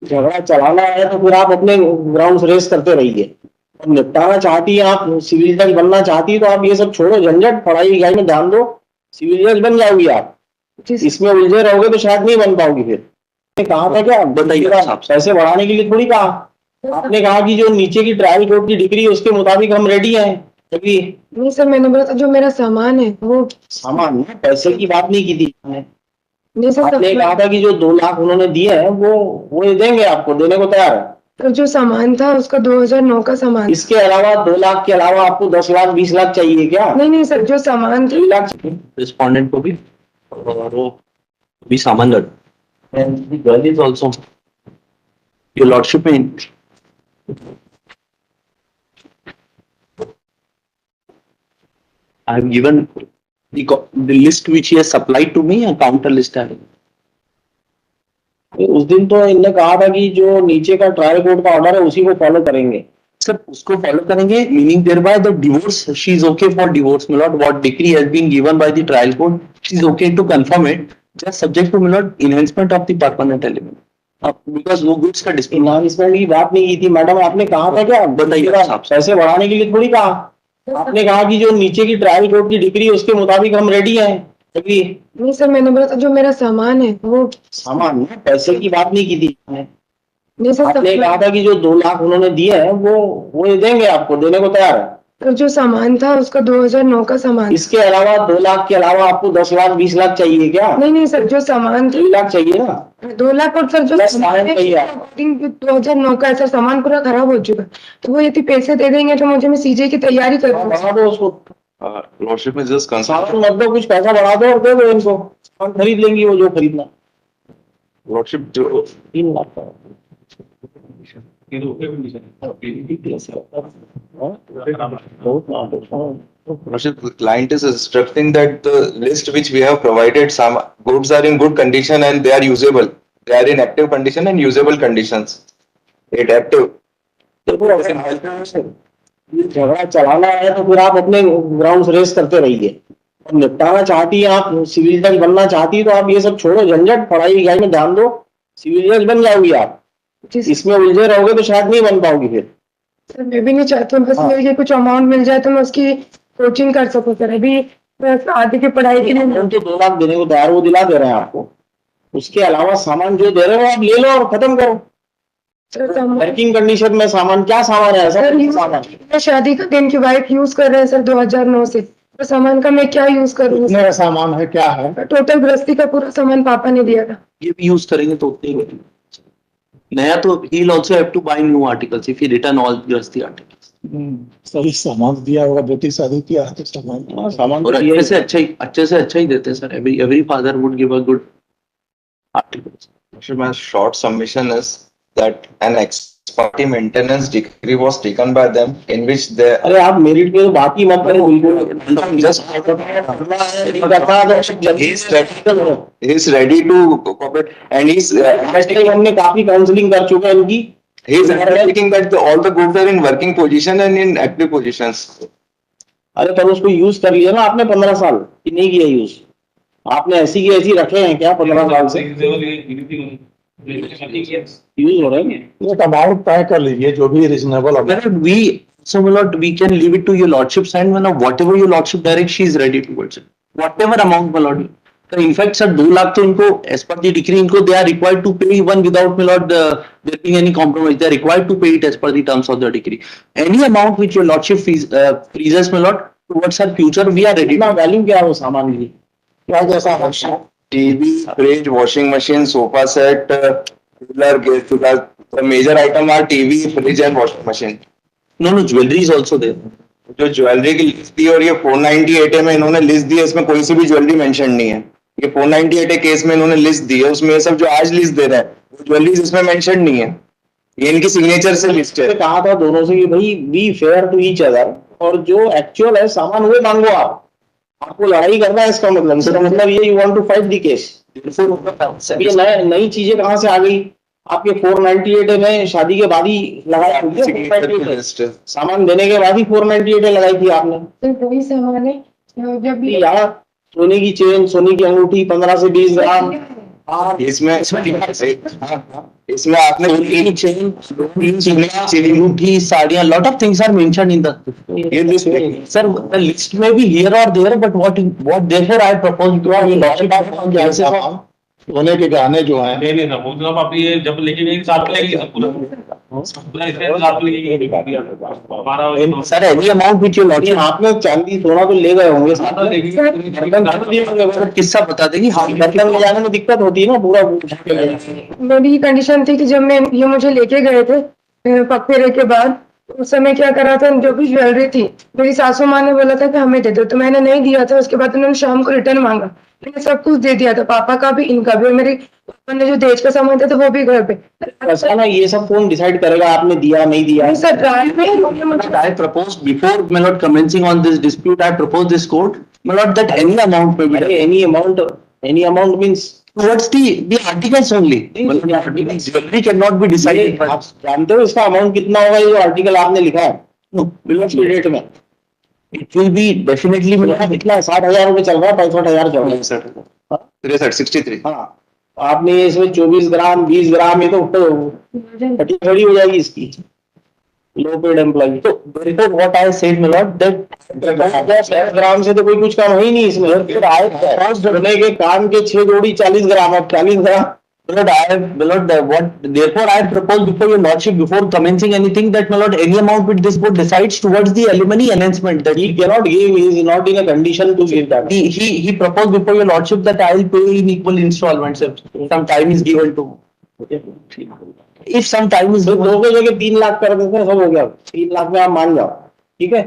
झगड़ा चलाना है तो फिर आप अपने ग्राउंड रेस करते रहिए। अब निपटाना चाहती है, आप सिविल जज बनना चाहती है तो आप ये सब छोड़ो झंझट, पढ़ाई लिखाई में ध्यान दो, सिविल जज बन जाओगी आप। इसमें उलझे रहोगे तो शायद नहीं बन पाओगी। फिर कहा था क्या बताइए, पैसे बढ़ाने के लिए थोड़ी कहा। आपने कहा कि जो नीचे की ट्रायल कोर्ट की डिग्री है उसके मुताबिक हम रेडी हैं। तभी नहीं सर, मैंने बोला था जो मेरा सामान है वो सामान, पैसे की बात नहीं की थी मैंने। नहीं सर, आपने कहा था कि जो 2 लाख उन्होंने दिए हैं वो देंगे, आपको देने को तैयार है। तो जो सामान था उसका 2009 का सामान। इसके अलावा 2 लाख के अलावा आपको 10 लाख 20 लाख चाहिए क्या? नहीं सर, जो सामान 3 लाख रिस्पोंडेंट को भी और वो भी सामान लड़ and the girl is also your lordship in I have given the list which he has supplied to me, a counter list है। उस दिन तो इन्होंने कहा था कि जो नीचे का ट्रायल कोर्ट का ऑर्डर है उसी को फॉलो करेंगे। सर उसको फॉलो करेंगे, meaning thereby the divorce, she is okay for divorce, my lord. What decree has been given by the trial court, she is okay to confirm it, just subject to my lord enhancement of the permanent element, because वो goods का dispute. Investment की बात नहीं की थी madam, आपने कहा था क्या बताइए, पैसे बढ़ाने के लिए थोड़ी कहा। आपने कहा कि जो नीचे की ट्रायल कोर्ट की डिग्री है उसके मुताबिक हम रेडी हैं। तभी नहीं सर, मैंने बोला था जो मेरा सामान है वो सामान, पैसे की बात नहीं की थी मैंने। नहीं सर, आपने कहा था कि जो 2 लाख उन्होंने दिए हैं वो देंगे, आपको देने को तैयार है। तो जो सामान था उसका 2009 का सामान। इसके अलावा 2 लाख के अलावा आपको 10 लाख 20 लाख चाहिए क्या? नहीं सर, जो सामान 3 लाख चाहिए ना। 2 लाख और सर जो सामान चाहिए 2009 का सर सामान पूरा खराब हो चुका, तो वो यदि पैसे दे देंगे तो मुझे मैं सीजे की तैयारी करूँगा। बढ़ा दो उसको। लॉर्डशिप में जस्ट सामान मत दो, कुछ पैसा बढ़ा दो और दे दो इनको, सामान खरीद लेंगी वो जो खरीदना। लॉर्डशिप जो 3 लाख का Lordship, the client is instructing that the list which we have provided, some goods are in good condition and they are usable. They are in active condition and usable conditions. Adaptive. झगड़ा चलाना है तो फिर आप अपने ground race करते रहिए। अब निपटाना चाहती है, आप सिविल जज बनना चाहती है तो आप ये सब छोड़ो झंझट, पढ़ाई लिखाई में ध्यान दो, सिविल जज बन जाओगी आप। इसमें उलझे रहोगे तो शायद नहीं बन पाओगी। फिर सर मैं भी नहीं चाहता हूँ, बस मुझे कुछ अमाउंट मिल जाए तो मैं उसकी कोचिंग कर सकूँ सर। अभी बस आगे की पढ़ाई के लिए हम तो 2 लाख देने को तैयार, वो दिला दे रहे हैं आपको। उसके अलावा सामान जो दे रहे हो आप ले लो और खत्म करो। वर्किंग कंडीशन में सामान, क्या सामान है ऐसा? सामान शादी का दिन की वाइफ यूज कर रहे हैं सर 2009 से, तो सामान का मैं क्या यूज करूँ? मेरा सामान है, क्या है? टोटल गृहस्थी का पूरा सामान पापा ने दिया था। ये भी यूज करेंगे तो उतने ही नया, तो he'll also have to buy new articles if he return all गृहस्थी articles। सही सामान दिया होगा, बेटी शादी किया है तो सामान और अच्छे से अच्छा ही देते हैं sir. every father would give a good articles। Lordship, my short submission is that an ex parte maintenance decree was taken by them in which they अरे आप मेरिट पे तो बात ही मत करें बिल्कुल। just he is ready to cooperate and he's हमने काफी काउंसलिंग कर चुका है इनकी। he is thinking that all the goods are in working position and in active positions। अरे तब उसको यूज कर लिया ना आपने 15 साल कि नहीं किया यूज? आपने ऐसी की ऐसी रखे हैं क्या 15 साल से? यूज हो रहे हैं। एक अमाउंट तय कर लीजिए जो भी reasonable we so my lord, we can leave it to your lordship's hand, whatever your lordship directs she is ready towards it, whatever amount my lord। So in fact sir 2 lakh तो इनको as per the decree इनको they are required to pay even without my lord there being any compromise, they are required to pay it as per the terms of the decree। Any amount which your lordship freezes my lord towards her future we are ready। ना value क्या है वो सामान की? क्या जैसा TV, fridge, washing machine, sofa set, cooler, gas cooler. The major item are TV, fridge and washing machine। no jewelry is also there। जो jewellery की लिस्ट दी और ये 498 में इन्होंने लिस्ट दी है, इसमें कोई सी भी ज्वेलरी मेंशन नहीं है। ये 498 केस में इन्होंने लिस्ट दी है, उसमें सब जो आज लिस्ट दे रहे हैं वो ज्वेलरीज इसमें मेंशन नहीं है, ये इनकी सिग्नेचर से लिस्ट है। कहा था दोनों से कि भाई be fair to each other, और जो एक्चुअल है सामान वो मांगो आप। आपको लड़ाई करना है इसका मतलब, इसका मतलब ये you want to fight the case. ये नई चीजें कहाँ से आ गई? आपके 498 में शादी के बाद ही लगाई, सामान देने के बाद ही 498 लगाई थी आपने। वही सामान है जब भी यार सोने की चेन, सोने की अंगूठी 15 से 20 ग्राम, इसमें इसमें आपने अंगूठी, साड़ियाँ, lot of things are mentioned in the ये लिस्ट देखिए sir. The list may be here or there, but what therefore I propose to you lot सोने के गहने जो हैं नहीं नहीं वो तो आप ये जब लेके गए साथ में लेके गए पूरा पूरा इसके साथ में लेके गए हमारा sir, any amount which you lot आपने चांदी सोना तो ले गए होंगे साथ में। अगर किस्सा बता देगी हाँ बर्तन ले जाने में दिक्कत होती है ना पूरा। मेरी कंडीशन थी कि जब मैं ये मुझे लेके गए थे पग फेरे के बाद, उस समय क्या करा था, जो भी ज्वेलरी थी मेरी सासू माँ ने बोला था कि हमें दे दो, तो मैंने नहीं दिया था। उसके बाद उन्होंने शाम को रिटर्न मांगा, मैंने सब कुछ दे दिया था, पापा का भी इनका भी, और मेरे पापा ने जो दहेज का सामान था वो भी घर पे। ऐसा ना, ये सब कौन डिसाइड करेगा आपने दिया नहीं दिया? नहीं सर, ड्राइव में उन्होंने मुझे I proposed before my lord commencing on this dispute, I proposed this court, my lord, that any amount may be done. Any amount means Towards the articles only. Jewelry cannot be decided. आप जानते हो इसका amount कितना होगा? ये जो article आपने लिखा है No, डेट में it will be definitely. कितना है? 60,000 रुपए चल रहा है, 65,000 चल रहा है। 63 हाँ, आपने ये इसमें 24 ग्राम 20 ग्राम, ये तो फटी खड़ी हो जाएगी इसकी, low paid employee. So therefore what I said, my lord, that 10 gram से तो कोई कुछ कम है ही नहीं इसमें। फिर आए सोने के कान के 6 जोड़ी 40 ग्राम, अब 40 ग्राम। my lord, my lord, what therefore I propose before your lordship, before commencing anything, that my lord, any amount which this board decides towards the alimony enhancement, that He cannot give, he is not in a condition to give that. he proposed before your lordship that I will pay in equal installments if some time is given to. If some time is तो given. 2 की जगह 3 लाख कर देते हैं, सब हो गया। 3 लाख में आप मान जाओ, ठीक है?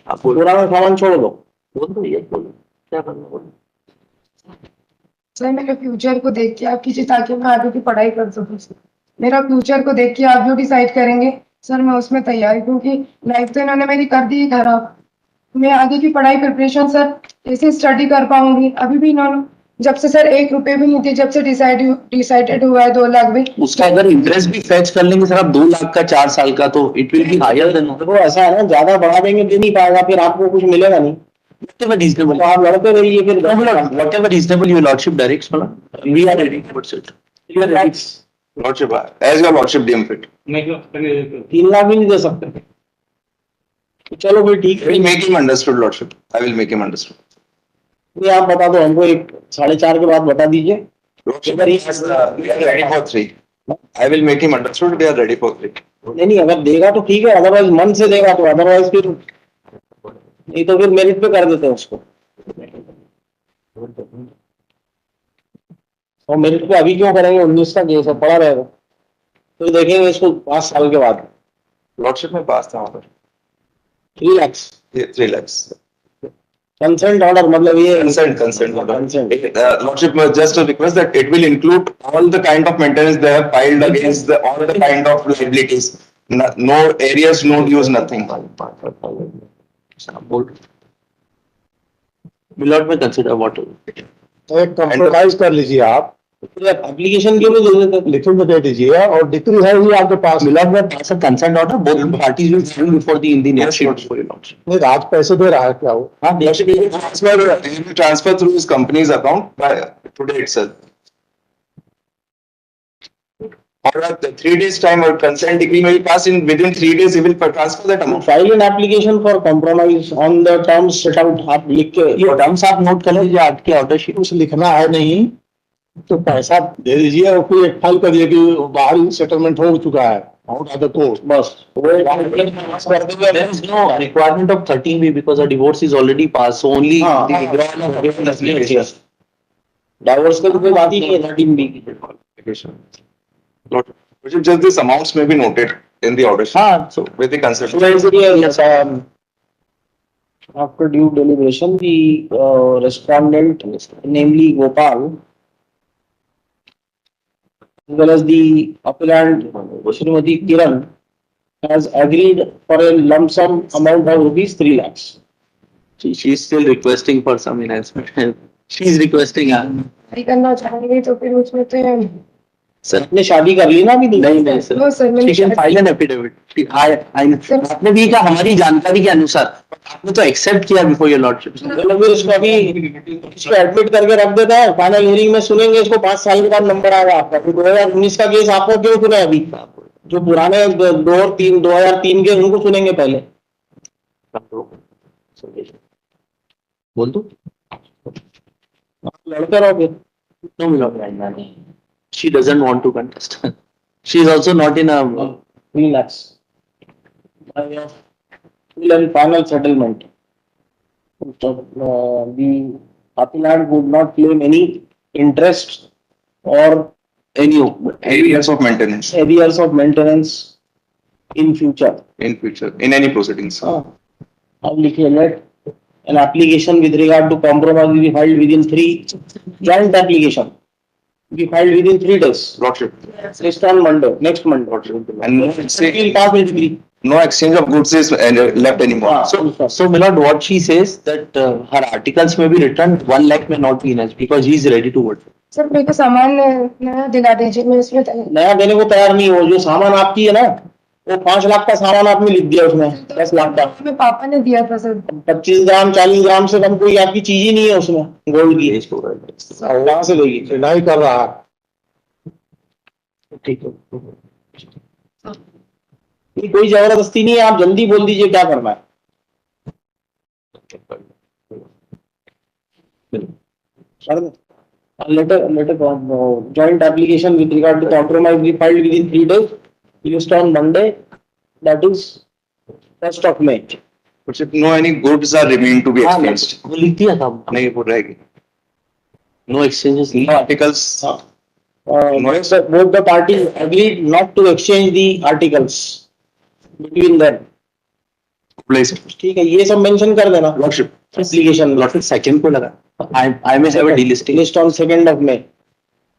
आप बोलो, पुराना सामान छोड़ दो। बोल दो, ये बोलो, क्या करना बोलो। सर मेरे फ्यूचर को देख के आप कीजिए ताकि मैं आगे की पढ़ाई कर सकूं। मेरा फ्यूचर को देख के आप जो डिसाइड करेंगे सर मैं उसमें तैयार हूं, क्योंकि लाइफ तो इन्होंने मेरी कर दी है खराब। मैं आगे की पढ़ाई प्रिपरेशन सर कैसे स्टडी कर पाऊंगी? अभी भी इन्होंने जब से सर 1 रुपए भी नहीं थे, जब से डिसाइडेड हुआ है 2 लाख भी। उसका अगर इंटरेस्ट भी फेच कर लेंगे सर आप 2 लाख का 4 साल का, तो it will be higher than देखो ऐसा है ना, ज्यादा बढ़ा देंगे दे नहीं पाएगा, फिर आपको कुछ मिलेगा नहीं, whatever reasonable. तो आप लड़ते रहिए फिर। No, my lord, whatever reasonable your lordship directs, my lord, we are ready towards it. Lordship as your lordship deem fit. 3 lakh भी नहीं दे सकते, तो चलो फिर ठीक I will make him understood, lordship. I will make him understood. है। आप बता दो हमको, 4:30 के बाद बता दीजिए। Lordship, we are ready for 3. I will make him understood. We are ready for 3. नहीं, अगर देगा तो ठीक है, अदरवाइज मन से देगा तो, अदरवाइज फिर नहीं तो फिर मेरिट पे कर देते हैं उसको। और मेरिट पे अभी क्यों करेंगे? 19 का केस है, पड़ा रहेगा, तो देखेंगे इसको 5 साल के बाद। लॉर्डशिप में पास था वहाँ पर 3 लाख 3 lakhs. कंसेंट ऑर्डर, मतलब ये Consent. Consent. Lordship, just a request that it will include all the kind of maintenance they have filed against all the kind of liabilities. No areas, no dues, nothing. Will not be consider what. तो एक compromise कर लीजिए आप, application क्यों नहीं दे देते? लिखित में दे दीजिए, और डिक्री है ही आपके पास। Will not be pass a consent order. Both parties will sign before the in the next Yes, before your lordship. नहीं, राज पैसे दे रहा है क्या वो? हाँ, Lordship, he will transfer through his company's account by today itself. Or at 3 days time, or consent decree may be passed in within 3 days. He will transfer that amount. File an application for compromise on the terms set out. आप लिख के ये terms आप note कर लीजिए आपके order sheet. कुछ लिखना है नहीं, तो पैसा दे दीजिए और फिर एक फाइल कर दिए कि बाहर सेटलमेंट हो चुका है, आउट ऑफ द कोर्ट। बस There is no requirement of 13B because a divorce is already passed. So only हाँ, the withdrawal of divorce is here. Divorce का तो कोई बात ही नहीं है 13B की। Lordship, just these amounts may be noted in the order sheet हाँ, so with the consent. Yes, after due deliberation, the respondent, namely Gopal, as well as the appellant Srimati Kiran, has agreed for a lump sum amount of rupees 3 lakhs. she is still requesting for some enhancement. She is requesting. नहीं करना चाहेंगे तो फिर उसमें तो sir आपने शादी कर ली ना अभी तो? नहीं नहीं सर, नो सर, मैंने she can शादी- file an affidavit. आपने भी कहा हमारी जानकारी के अनुसार, आपने तो एक्सेप्ट किया बिफोर योर लॉर्डशिप. चलो फिर इसको अभी इसको एडमिट करके रख देता है, फाइनल हियरिंग में सुनेंगे इसको, 5 साल के बाद नंबर आएगा आपका. फिर 2019 का केस आपको क्यों सुने अभी? जो पुराने 2003 के उनको सुनेंगे पहले. बोल दो. आप लड़ते रहोगे. No, Milord. She doesn't want to contest. She is also not in a. 3 lakhs by way of full and final settlement. So, the appellant would not claim any interest or Any areas of maintenance arrears of maintenance in future. in future in any proceedings. अब लिखिए, let an application with regard to compromise will be filed within 3 joint application be filed within 3 days. Lordship. Next on Monday, next Monday. And no, We'll pass the degree. no exchange of goods is left anymore. So Milord, what she says that her articles may be returned, 1 lakh may not be enough because he is ready to vote. Sir मेरे को सामान नया दिला दीजिए, मैं इसमें नया देने को तैयार नहीं हो. जो सामान आपकी है ना, वो 5 लाख का सामान आपने लिख दिया, उसमें 10 लाख का. मैं पापा ने दिया था सर. 25 ग्राम 40 ग्राम से कम कोई आपकी चीज ही नहीं है उसमें गोल्ड की. कहाँ से देगी? डिनाई कर रहा है. ठीक है. ये कोई जबरदस्ती नहीं है, आप जल्दी बोल दीजिए क्या करना है. कर दो. Letter joint application with regard to compromise be filed within 3 days. Released on Monday, that is 1st of May. Lordship, no any goods are remain to be हाँ, exchanged. वो लिख दिया था. नहीं वो रहेगी. No exchanges. No articles. Both the parties agreed not to exchange the articles between them. Place. ठीक है, ये सब मेंशन कर देना. Lordship. एप्लीकेशन Lordship, second को लगा. I may have a delisting. List on 2nd of May.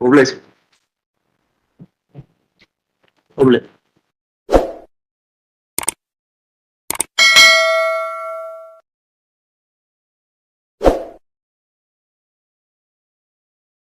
Place. Problem.